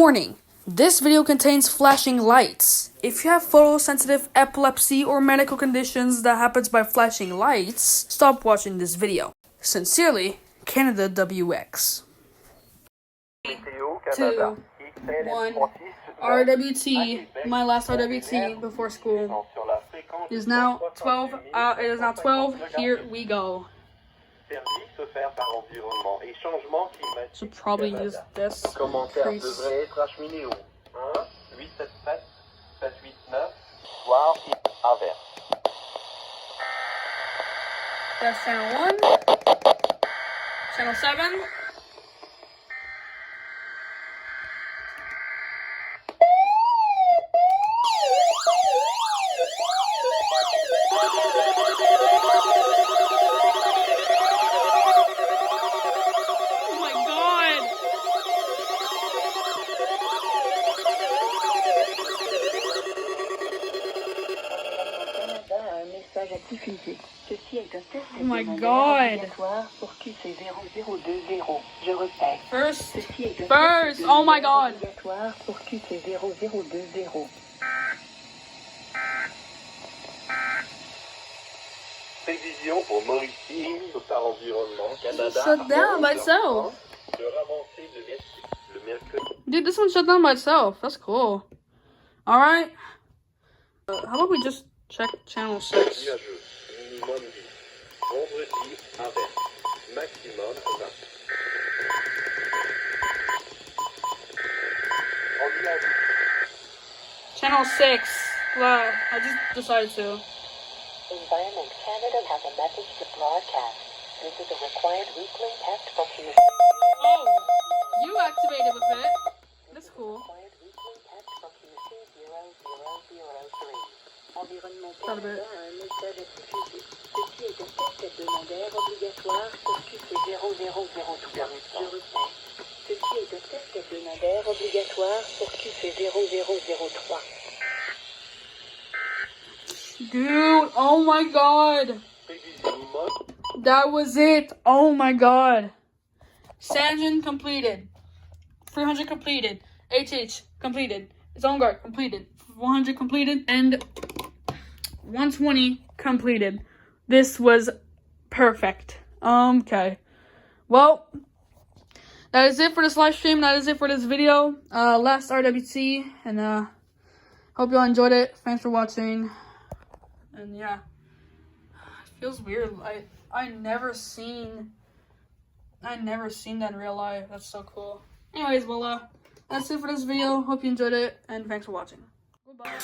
Warning, this video contains flashing lights. If you have photosensitive epilepsy or medical conditions that happens by flashing lights, stop watching this video. Sincerely, Canada WX. 2, 1, RWT, my last RWT before school. It is now 12, here we go. So probably use this. That's channel 1. Channel 7. Ceci est un test Oh my God. obligatoire pour QC0020. Je répète. First, Ceci est un first, oh my God. obligatoire pour QC0020. Prévision pour Mauricie, par environnement, Canada. Shut down by itself. De ramasser le mercredi. Dude, this one shut down by itself. That's cool. Alright. How about we just check channel 6? Nuageux, minimum 10. Vendredi, averse. Maximum 20. Channel 6. Wow, I just decided to. Environment Canada has a message to broadcast. This is a required weekly test for QC. Oh, you activated with it. That's cool. Required weekly test for QC0003. Environnement Thought of Canada it. a un message à diffuser. Ceci est un test hebdomadaire obligatoire pour QC0003. Je répète. Ceci est un test hebdomadaire obligatoire pour QC0003. Dude, oh my God. That was it. Oh my God. Sanjin completed. 300 completed. HH completed. Zone guard completed. 100 completed. And 120 completed. This was perfect. Okay. Well, that is it for this live stream. That is it for this video. Last RWT. And hope y'all enjoyed it. Thanks for watching. And yeah. It feels weird. I never seen that in real life. That's so cool. Anyways, well, that's it for this video. Hope you enjoyed it, and thanks for watching. Goodbye.